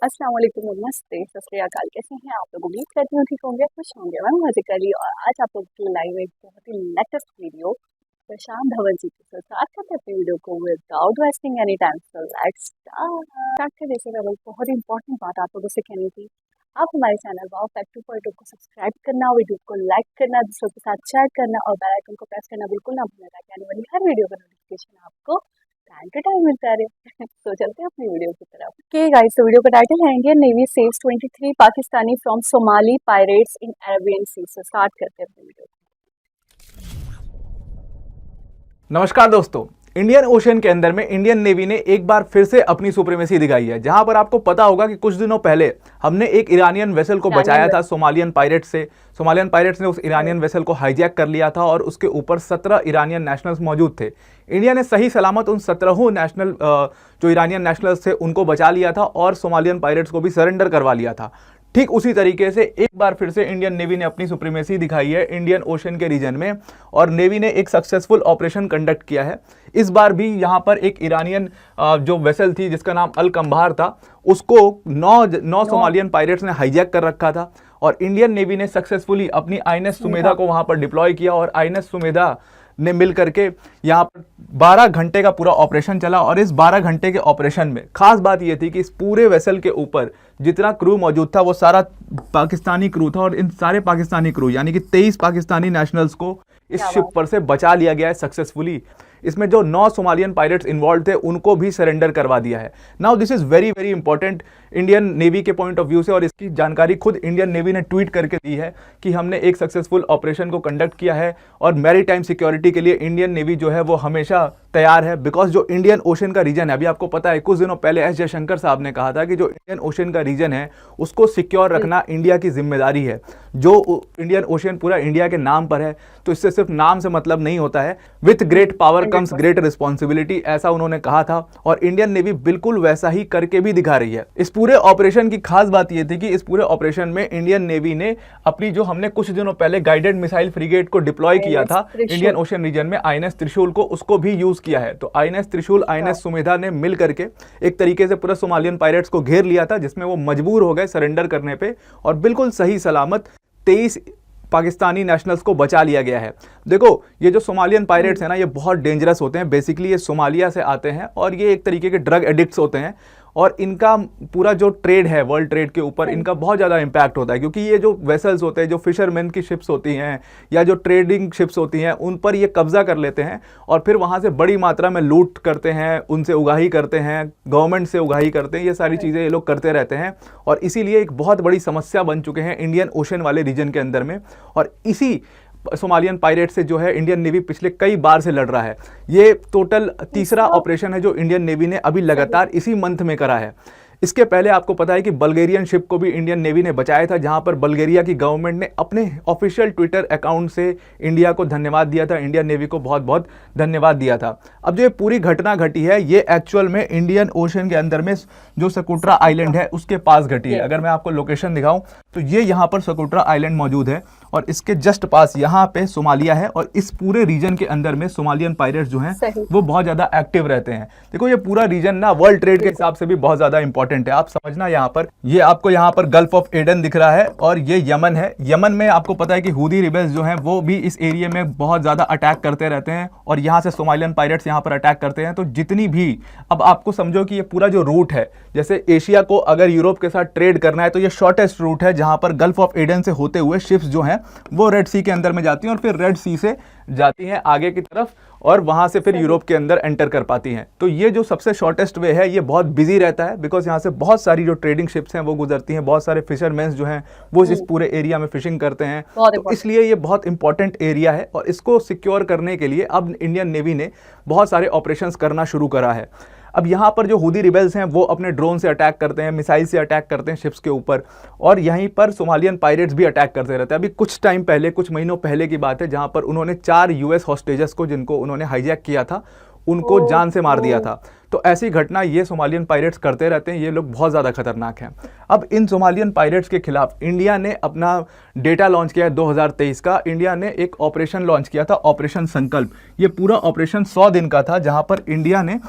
अस्सलाम वालेकुम, नमस्ते, सत श्री अकाल। कैसे हैं आप लोग? उम्मीद करती हूँ ठीक होंगे, खुश होंगे। मैं मज़िकली और आज आप लोग के लाइव एक बहुत ही लेटेस्ट वीडियो प्रशांत धवन जी के साथ स्टार्ट करते हैं अपनी वीडियो को without wasting any time. So let's start करने से पहले बहुत इंपॉर्टेंट बात आप लोगों से कहनी थी। आप हमारे चैनल वाओ फैक्ट 2.0 को सब्सक्राइब करना, वीडियो को लाइक करना, दूसरों के साथ शेयर करना और बेल आइकन को प्रेस करना बिल्कुल ना भूलना, ताकि आने वाली हर वीडियो का नोटिफिकेशन आपको टाइम टू टाइम मिलता रहे। तो चलते हैं अपनी वीडियो की तरफ। ओके गाइस, तो वीडियो का टाइटल है Indian navy saves 23 Pakistani from Somali pirates in Arabian sea. से स्टार्ट करते हैं अपनी वीडियो। नमस्कार दोस्तों, इंडियन ओशन के अंदर में इंडियन नेवी ने एक बार फिर से अपनी सुप्रीमेसी दिखाई है। जहां पर आपको पता होगा कि कुछ दिनों पहले हमने एक ईरानियन वेसल को बचाया था सोमालियन पायरेट्स से। सोमालियन पायरेट्स ने उस ईरानियन वेसल को हाईजैक कर लिया था और उसके ऊपर 17 ईरानियन नेशनल्स मौजूद थे। इंडिया ने सही सलामत उन 17 नेशनल जो ईरानियन नेशनल्स थे उनको बचा लिया था और सोमालियन पायरेट्स को भी सरेंडर करवा लिया था। ठीक उसी तरीके से एक बार फिर से इंडियन नेवी ने अपनी सुप्रीमेसी दिखाई है इंडियन ओशन के रीजन में और नेवी ने एक सक्सेसफुल ऑपरेशन कंडक्ट किया है। इस बार भी यहां पर एक ईरानियन जो वेसल थी जिसका नाम अल कंबार था, उसको नौ सोमालियन पायरेट्स ने हाईजैक कर रखा था और इंडियन नेवी ने सक्सेसफुली अपनी आईएनएस सुमेधा को वहां पर डिप्लॉय किया और आईएनएस सुमेधा ने मिल करके यहाँ पर 12 घंटे का पूरा ऑपरेशन चला। और इस 12 घंटे के ऑपरेशन में खास बात यह थी कि इस पूरे वेसल के ऊपर जितना क्रू मौजूद था वो सारा पाकिस्तानी क्रू था और इन सारे पाकिस्तानी क्रू यानी कि 23 पाकिस्तानी नेशनल्स को इस शिप पर से बचा लिया गया है सक्सेसफुली। इसमें जो 9 सोमालियन पायरेट्स इन्वॉल्व थे उनको भी सरेंडर करवा दिया है। Now this is very very important Indian navy के पॉइंट ऑफ व्यू से और इसकी जानकारी खुद इंडियन नेवी ने ट्वीट करके दी है कि हमने एक सक्सेसफुल ऑपरेशन को कंडक्ट किया है और मैरीटाइम सिक्योरिटी के लिए इंडियन नेवी जो है वो हमेशा तैयार है। बिकॉज जो इंडियन ओशन का रीजन है, अभी आपको पता है कुछ दिनों पहले एस जयशंकर साहब ने कहा था कि जो इंडियन ओशन का रीजन है उसको सिक्योर रखना इंडिया की जिम्मेदारी है। जो इंडियन ओशन पूरा इंडिया के नाम पर है, तो इससे सिर्फ नाम से मतलब नहीं होता है, with great power comes great responsibility, ऐसा उन्होंने कहा था और इंडियन नेवी बिल्कुल वैसा ही करके भी दिखा रही है। इस पूरे ऑपरेशन की खास बात यह थी कि इस पूरे ऑपरेशन में इंडियन नेवी ने अपनी जो हमने कुछ दिनों पहले गाइडेड मिसाइल फ्रिगेट को डिप्लॉय किया था इंडियन ओशन रीजन में, आईएनएस त्रिशूल को, उसको भी यूज किया है। तो आईएनएस त्रिशूल, आईएनएस सुमेधा ने मिल करके एक तरीके से पूरा सोमालियन पायरेट्स को घेर लिया था, जिसमें वो मजबूर हो गए सरेंडर करने पे और बिल्कुल सही सलामत 23 पाकिस्तानी नेशनल्स को बचा लिया गया है। देखो, ये जो सोमालियन पायरेट्स हैं ना, ये बहुत डेंजरस होते हैं। बेसिकली ये सोमालिया से आते हैं और ये एक तरीके के ड्रग एडिक्ट्स होते हैं और इनका पूरा जो ट्रेड है, वर्ल्ड ट्रेड के ऊपर इनका बहुत ज़्यादा इम्पैक्ट होता है, क्योंकि ये जो वेसल्स होते हैं, जो फिशरमैन की शिप्स होती हैं या जो ट्रेडिंग शिप्स होती हैं, उन पर ये कब्जा कर लेते हैं और फिर वहाँ से बड़ी मात्रा में लूट करते हैं, उनसे उगाही करते हैं, गवर्नमेंट से उगाही करते हैं। ये सारी चीज़ें ये लोग करते रहते हैं और इसीलिए एक बहुत बड़ी समस्या बन चुके हैं इंडियन ओशन वाले रीजन के अंदर में। और इसी सोमालियन पायरेट से जो है इंडियन नेवी पिछले कई बार से लड़ रहा है। ये टोटल तीसरा ऑपरेशन है जो इंडियन नेवी ने अभी लगातार इसी मंथ में करा है। इसके पहले आपको पता है कि बल्गेरियन शिप को भी इंडियन नेवी ने बचाया था, जहां पर बल्गेरिया की गवर्नमेंट ने अपने ऑफिशियल ट्विटर अकाउंट से इंडिया को धन्यवाद दिया था, इंडियन नेवी को बहुत बहुत धन्यवाद दिया था। अब जो ये पूरी घटना घटी है ये एक्चुअल में इंडियन ओशन के अंदर में जो सकोट्रा आइलैंड है उसके पास घटी है। अगर मैं आपको लोकेशन दिखाऊं तो ये यहाँ पर सकोट्रा आइलैंड मौजूद है और इसके जस्ट पास यहाँ पे सोमालिया है और इस पूरे रीजन के अंदर में सोमालियन पायरेट्स जो हैं वो बहुत ज्यादा एक्टिव रहते हैं। देखो, ये पूरा रीजन ना वर्ल्ड ट्रेड के हिसाब से भी बहुत ज्यादा इंपॉर्टेंट है। आप समझना, यहाँ पर ये आपको यहाँ पर गल्फ ऑफ एडन दिख रहा है और ये यमन है। यमन में आपको पता है कि हूदी रिबेल्स जो हैं वो भी इस एरिया में बहुत ज्यादा अटैक करते रहते हैं और यहाँ से सोमालियन पायरेट्स यहाँ पर अटैक करते हैं। तो जितनी भी, अब आपको समझो कि ये पूरा जो रूट है, जैसे एशिया को अगर यूरोप के साथ ट्रेड करना है तो ये शॉर्टेस्ट रूट है, जहां पर गल्फ ऑफ एडन से होते हुए शिप्स जो हैं वो रेड सी के अंदर में जाती हैं और फिर रेड सी से जाती हैं आगे की तरफ और वहां से फिर यूरोप के अंदर एंटर कर पाती हैं। तो ये जो सबसे शॉर्टेस्ट वे है ये बहुत बिजी रहता है, बिकॉज यहाँ से बहुत सारी जो ट्रेडिंग शिप्स हैं वो गुजरती हैं, बहुत सारे फिशरमैन जो हैं वो इस पूरे एरिया में फिशिंग करते हैं। तो इसलिए ये बहुत इंपॉर्टेंट एरिया है और इसको सिक्योर करने के लिए अब इंडियन नेवी ने बहुत सारे ऑपरेशंस करना शुरू करा है। अब यहाँ पर जो हूदी रिबेल्स हैं वो अपने ड्रोन से अटैक करते हैं, मिसाइल से अटैक करते हैं शिप्स के ऊपर और यहीं पर सोमालियन पायरेट्स भी अटैक करते रहते हैं। अभी कुछ टाइम पहले, कुछ महीनों पहले की बात है, जहाँ पर उन्होंने 4 यूएस हॉस्टेजेस को, जिनको उन्होंने हाईजैक किया था, उनको जान से मार दिया था। तो ऐसी घटना ये सोमालियन पायरेट्स करते रहते हैं। ये लोग बहुत ज़्यादा खतरनाक हैं। अब इन सोमालियन पायरेट्स के खिलाफ इंडिया ने अपना डेटा लॉन्च किया है 2023 का। इंडिया ने एक ऑपरेशन लॉन्च किया था, ऑपरेशन संकल्प। ये पूरा ऑपरेशन 100 दिन का था, जहाँ पर इंडिया ने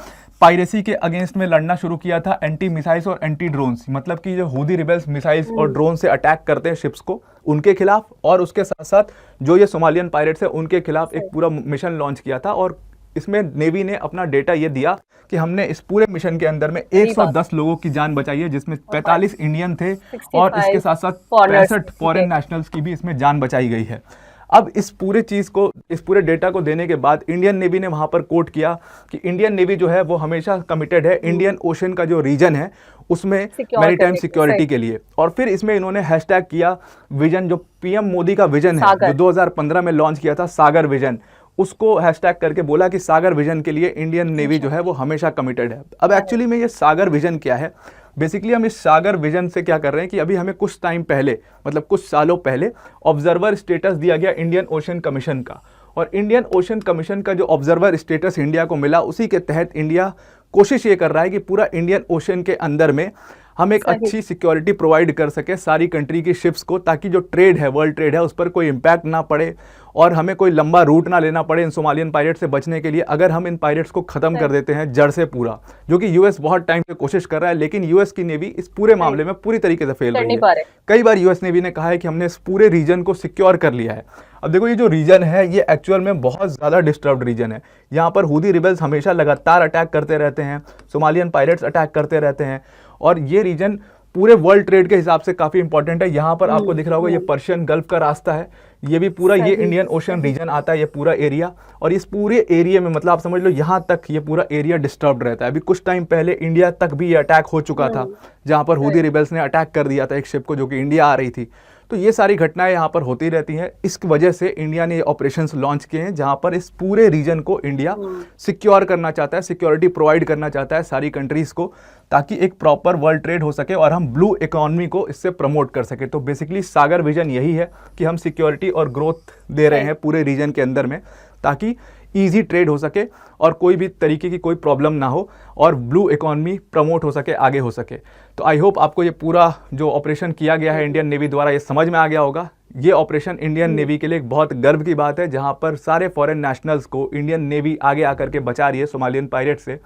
पायरेसी के अगेंस्ट में लड़ना शुरू किया था, एंटी मिसाइल्स और एंटी ड्रोन्स, मतलब कि जो हूदी रिबेल्स मिसाइल्स और ड्रोन से अटैक करते हैं शिप्स को, उनके खिलाफ, और उसके साथ साथ जो ये सोमालियन पायरेट्स है उनके खिलाफ एक पूरा मिशन लॉन्च किया था। और इसमें नेवी ने अपना डेटा ये दिया कि हमने इस पूरे मिशन के अंदर में 110 लोगों की जान बचाई है, जिसमें 45 इंडियन थे और इसके साथ साथ 65 फॉरेन नेशनल्स की भी इसमें जान बचाई गई है। अब इस पूरे चीज़ को, इस पूरे डेटा को देने के बाद इंडियन नेवी ने वहाँ पर कोट किया कि इंडियन नेवी जो है वो हमेशा कमिटेड है इंडियन ओशन का जो रीजन है उसमें मैरीटाइम सिक्योरिटी के लिए। और फिर इसमें इन्होंने हैशटैग किया विजन, जो पीएम मोदी का विजन है जो 2015 में लॉन्च किया था, सागर विजन, उसको हैशटैग करके बोला कि सागर विजन के लिए इंडियन नेवी जो है वो हमेशा कमिटेड है। अब एक्चुअली में ये सागर विजन क्या है? बेसिकली हम इस सागर विजन से क्या कर रहे हैं कि अभी हमें कुछ टाइम पहले, मतलब कुछ सालों पहले, ऑब्जर्वर स्टेटस दिया गया इंडियन ओशन कमीशन का, और इंडियन ओशन कमीशन का जो ऑब्जर्वर स्टेटस इंडिया को मिला, उसी के तहत इंडिया कोशिश ये कर रहा है कि पूरा इंडियन ओशन के अंदर में हम एक अच्छी सिक्योरिटी प्रोवाइड कर सके सारी कंट्री की शिप्स को, ताकि जो ट्रेड है, वर्ल्ड ट्रेड है, उस पर कोई इम्पैक्ट ना पड़े और हमें कोई लंबा रूट ना लेना पड़े इन सोमालियन पायरेट्स से बचने के लिए। अगर हम इन पायरेट्स को खत्म कर देते हैं जड़ से पूरा, जो कि यूएस बहुत टाइम से कोशिश कर रहा है, लेकिन यूएस की नेवी इस पूरे मामले में पूरी तरीके से फेल रही है। कई बार यूएस नेवी ने कहा है कि हमने इस पूरे रीजन को सिक्योर कर लिया है। अब देखो, ये जो रीजन है ये एक्चुअल में बहुत ज़्यादा डिस्टर्ब्ड रीजन है। यहाँ पर हूदी रिबेल्स हमेशा लगातार अटैक करते रहते हैं, सोमालियन पायरेट्स अटैक करते रहते हैं, और ये रीजन पूरे वर्ल्ड ट्रेड के हिसाब से काफ़ी इंपॉर्टेंट है। यहाँ पर आपको दिख रहा होगा ये पर्शियन गल्फ का रास्ता है, ये भी पूरा ये इंडियन ओशन रीजन आता है, ये पूरा एरिया, और इस पूरे एरिया में मतलब आप समझ लो यहाँ तक ये पूरा एरिया डिस्टर्ब्ड रहता है। अभी कुछ टाइम पहले इंडिया तक भी ये अटैक हो चुका था, जहाँ पर हूदी रिबेल्स ने अटैक कर दिया था एक शिप को जो कि इंडिया आ रही थी। तो ये सारी घटनाएं यहाँ पर होती रहती हैं। इस वजह से इंडिया ने ये ऑपरेशंस लॉन्च किए हैं, जहाँ पर इस पूरे रीजन को इंडिया सिक्योर करना चाहता है, सिक्योरिटी प्रोवाइड करना चाहता है सारी कंट्रीज को, ताकि एक प्रॉपर वर्ल्ड ट्रेड हो सके और हम ब्लू इकोनॉमी को इससे प्रमोट कर सके। तो बेसिकली सागर विजन यही है कि हम सिक्योरिटी और ग्रोथ दे रहे हैं पूरे रीजन के अंदर में, ताकि ईजी ट्रेड हो सके और कोई भी तरीके की कोई प्रॉब्लम ना हो और ब्लू इकोनॉमी प्रमोट हो सके, आगे हो सके। तो आई होप आपको ये पूरा जो ऑपरेशन किया गया है इंडियन नेवी द्वारा ये समझ में आ गया होगा। ये ऑपरेशन इंडियन नेवी के लिए एक बहुत गर्व की बात है, जहाँ पर सारे फॉरेन नेशनल्स को इंडियन नेवी आगे आकर के बचा रही है सोमालियन पायरेट से।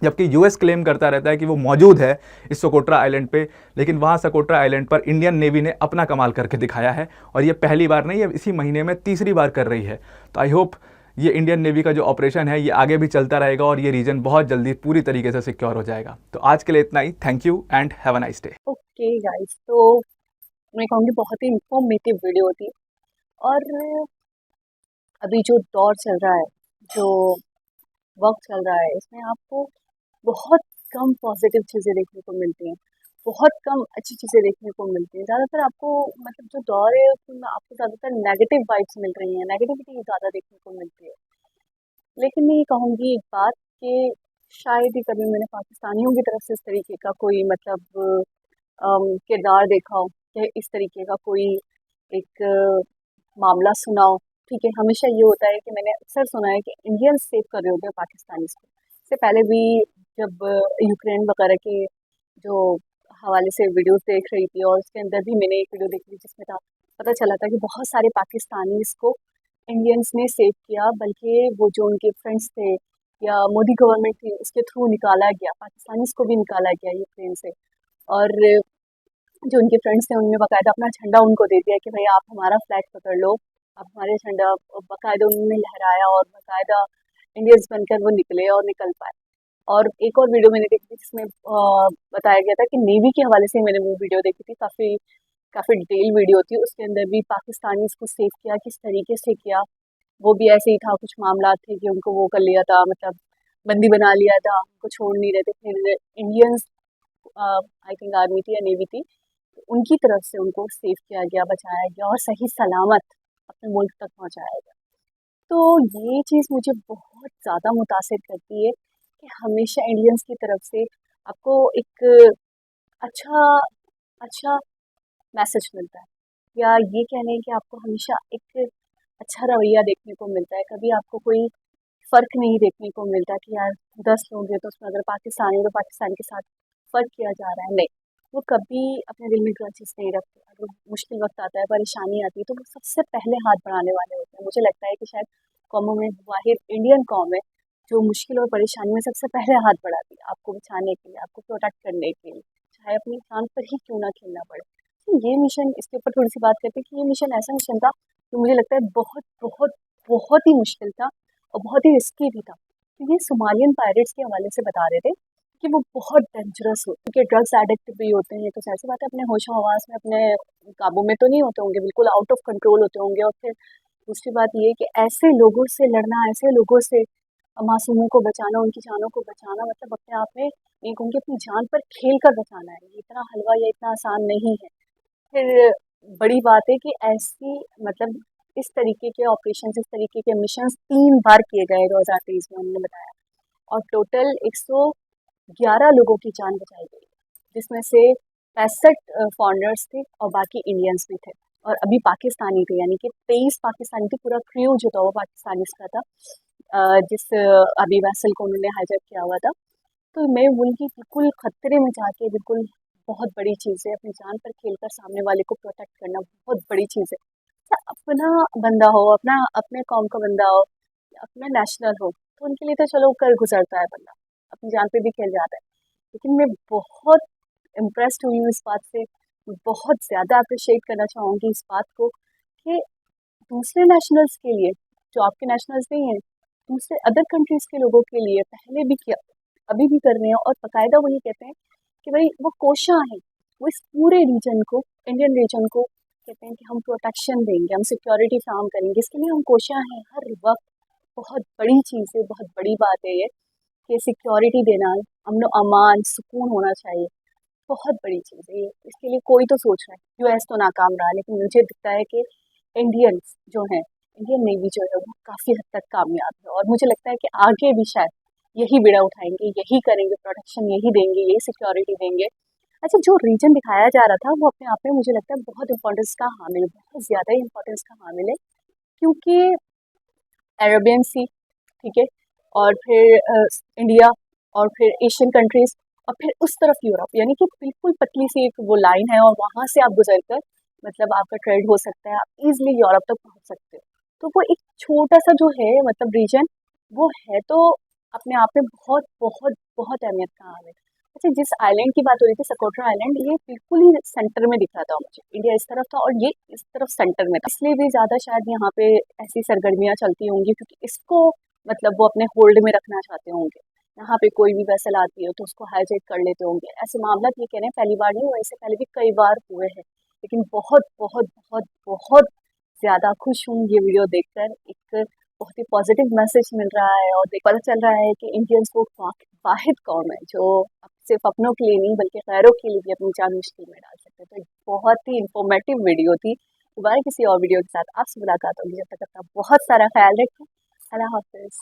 जबकि यूएस क्लेम करता रहता है कि वो मौजूद है इस सोकोट्रा आइलैंड पे, लेकिन वहाँ सोकोट्रा आइलैंड पर इंडियन नेवी ने अपना कमाल करके दिखाया है, और ये पहली बार नहीं, ये इसी महीने में तीसरी बार कर रही है। तो आई होप ये इंडियन नेवी का जो ऑपरेशन है ये आगे भी चलता रहेगा और ये रीजन बहुत जल्दी पूरी तरीके से सिक्योर हो जाएगा। तो आज के लिए इतना ही। Thank you and have a nice day. Okay guys, तो मैं कहूँगी बहुत ही इंफॉर्मेटिव वीडियो थी, और अभी जो दौर चल रहा है, जो वक्त चल रहा है, इसमें आपको बहुत कम पॉजिटिव चीज़ें देखने को मिलती हैं, बहुत कम अच्छी चीज़ें देखने को मिलती हैं। ज़्यादातर आपको मतलब जो दौर है उसमें आपको ज़्यादातर नेगेटिव वाइब्स मिल रही हैं, नेगेटिविटी ज़्यादा देखने को मिलती है। लेकिन मैं ये कहूँगी एक बात कि शायद ही कभी मैंने पाकिस्तानियों की तरफ से इस तरीके का कोई मतलब किरदार देखा हो, या इस तरीके का कोई एक मामला सुना हो। ठीक है, हमेशा ये होता है कि मैंने अक्सर सुना है कि इंडियंस सेव कर रहे होते हैं पाकिस्तानीज़ को। इससे पहले भी जब यूक्रेन वगैरह के जो हवाले से वीडियोस देख रही थी, और उसके अंदर भी मैंने एक वीडियो देखी थी जिसमें था, पता चला था कि बहुत सारे पाकिस्तानीज़ को इंडियंस ने सेव किया, बल्कि वो जो उनके फ्रेंड्स थे या मोदी गवर्नमेंट थी उसके थ्रू निकाला गया, पाकिस्तानीज़ को भी निकाला गया यूक्रेन से। और जो उनके फ्रेंड्स थे उन्होंने बाकायदा अपना झंडा उनको दे दिया कि भाई आप हमारा फ्लैग पकड़ लो, आप हमारे झंडा, बाकायदा उन्होंने लहराया और बाकायदा इंडियंस बनकर वो निकले और निकल पाए। और एक और वीडियो मैंने देखी थी जिसमें बताया गया था कि नेवी के हवाले से मैंने वो वीडियो देखी थी, काफ़ी डिटेल वीडियो थी। उसके अंदर भी पाकिस्तानी इसको सेव किया, किस तरीके से किया, वो भी ऐसे ही था। कुछ मामला थे कि उनको वो कर लिया था, मतलब बंदी बना लिया था, उनको छोड़ नहीं रहे थे। फिर इंडियंस, आई थिंक आर्मी थी या नेवी थी, उनकी तरफ से उनको सेव किया गया, बचाया गया और सही सलामत अपने मुल्क तक पहुंचाया गया। तो ये चीज़ मुझे बहुत ज़्यादा मुतासिर करती है कि हमेशा इंडियंस की तरफ से आपको एक अच्छा अच्छा मैसेज मिलता है, या ये कह लें कि आपको हमेशा एक अच्छा रवैया देखने को मिलता है। कभी आपको कोई फ़र्क नहीं देखने को मिलता कि यार 10 लोग हैं तो उसमें अगर पाकिस्तानी है तो पाकिस्तान के साथ फ़र्क किया जा रहा है, नहीं। वो कभी अपने दिल में ग्रजेस नहीं रखते। अगर मुश्किल वक्त आता है, परेशानी आती है, तो वो सबसे पहले हाथ बढ़ाने वाले होते हैं। मुझे लगता है कि शायद कौमों में वाहिद इंडियन कौम है जो मुश्किल और परेशानी में सबसे पहले हाथ बढ़ाती है आपको बचाने के लिए, आपको प्रोटेक्ट करने के लिए, चाहे अपनी जान पर ही क्यों ना खेलना पड़े। तो ये मिशन, इसके ऊपर थोड़ी सी बात करते हैं कि ये मिशन ऐसा मिशन था जो मुझे लगता है बहुत बहुत बहुत ही मुश्किल था और बहुत ही रिस्की भी था। तो ये सोमालियन पायरेट्स के हवाले से बता रहे थे कि वो बहुत डेंजरस हो, क्योंकि ड्रग्स एडिक्ट भी होते हैं, तो ऐसी बात है अपने होशो हवास में, अपने काबू में तो नहीं होते होंगे, बिल्कुल आउट ऑफ कंट्रोल होते होंगे। और फिर दूसरी बात ये कि ऐसे लोगों से लड़ना, ऐसे लोगों से मासूमों को बचाना, उनकी जानों को बचाना, मतलब अपने आप में नहीं कहूँगी अपनी जान पर खेल कर बचाना है, ये इतना हलवा या इतना आसान नहीं है। फिर बड़ी बात है कि ऐसी मतलब इस तरीके के ऑपरेशन, इस तरीके के मिशन 3 बार किए गए 2023 में, उन्होंने बताया। और टोटल 111 लोगों की जान बचाई गई, जिसमें से 65 फॉरेनर्स थे और बाकी इंडियंस भी थे, और अभी पाकिस्तानी थे, यानी कि 23 पाकिस्तानी थे। पूरा क्रू जो था वो पाकिस्तानी का था, जिस अभी वैसल को उन्होंने हाईजैक किया हुआ था। तो मैं बोलूँगी बिल्कुल खतरे में जाके, बिल्कुल बहुत बड़ी चीज़ है, अपनी जान पर खेलकर सामने वाले को प्रोटेक्ट करना बहुत बड़ी चीज़ है। अच्छा, अपना बंदा हो, अपना अपने कौम का बंदा हो, अपना नेशनल हो, तो उनके लिए तो चलो कर गुजरता है बंदा, अपनी जान पे भी खेल जाता है। लेकिन मैं बहुत इम्प्रेस्ड हुई हूँ इस बात से, बहुत ज़्यादा अप्रिशिएट करना चाहूँगी इस बात को कि दूसरे नेशनल्स के लिए, जो आपके नेशनल्स नहीं हैं, दूसरे अदर कंट्रीज़ के लोगों के लिए पहले भी किया, अभी भी कर रहे हैं, और बाकायदा वो ये कहते हैं कि भाई वो कोशियाँ हैं, वो इस पूरे रीजन को, इंडियन रीजन को कहते हैं कि हम प्रोटेक्शन देंगे, हम सिक्योरिटी फ्राहम करेंगे, इसके लिए हम कोशियाँ हैं हर वक्त। बहुत बड़ी चीज़ है, बहुत बड़ी बात है ये कि सिक्योरिटी देना, अमन अमान, सुकून होना चाहिए, बहुत बड़ी चीज़ है ये। इसके लिए कोई तो सोच रहा है, यूएस तो नाकाम रहा, लेकिन मुझे दिखता है कि इंडियंस जो हैं, इंडियन नेवी जो है वो काफ़ी हद तक कामयाब है, और मुझे लगता है कि आगे भी शायद यही बीड़ा उठाएंगे, यही करेंगे, प्रोटेक्शन यही देंगे, यही सिक्योरिटी देंगे। अच्छा, जो रीजन दिखाया जा रहा था वो अपने आप में मुझे लगता है बहुत इंपॉर्टेंस का हामिल है, बहुत ज़्यादा ही इंपॉर्टेंस का हामिल है, क्योंकि अरेबियन सी, ठीक है, और फिर इंडिया, और फिर एशियन कंट्रीज, और फिर उस तरफ यूरोप, यानी कि बिल्कुल पतली सी एक वो लाइन है, और वहाँ से आप गुजर कर मतलब आपका ट्रेड हो सकता है, आप इजिली यूरोप तक पहुँच सकते हो। तो वो एक छोटा सा जो है मतलब रीजन, वो है तो अपने आप में बहुत बहुत बहुत अहमियत का हामिल है। अच्छा, जिस आइलैंड की बात हो रही थी, सकोट्रा आइलैंड, ये बिल्कुल ही सेंटर में दिख रहा था मुझे, इंडिया इस तरफ था और ये इस तरफ सेंटर में था, इसलिए भी ज़्यादा शायद यहाँ पे ऐसी सरगर्मियाँ चलती होंगी, क्योंकि इसको मतलब वो अपने होल्ड में रखना चाहते होंगे। यहाँ पे कोई भी वेसल आती है तो उसको हाईजैक कर लेते होंगे, ऐसे मामला ये कह रहे हैं पहली बार नहीं हुआ, इससे पहले भी कई बार हुए हैं। लेकिन बहुत बहुत बहुत बहुत ज़्यादा खुश हूँ ये वीडियो देखकर, एक बहुत ही पॉजिटिव मैसेज मिल रहा है, और पता चल रहा है कि इंडियंस वो वाहिद कौम है जो सिर्फ अपनों के लिए नहीं बल्कि गैरों के लिए भी अपनी जान मुश्किल में डाल सकते हैं। तो एक बहुत ही इंफॉर्मेटिव वीडियो थी। दोबारा किसी और वीडियो के साथ आपसे मुलाकात होगी, जब तक अपना बहुत सारा ख्याल रखें। अल्लाह हाफिज़।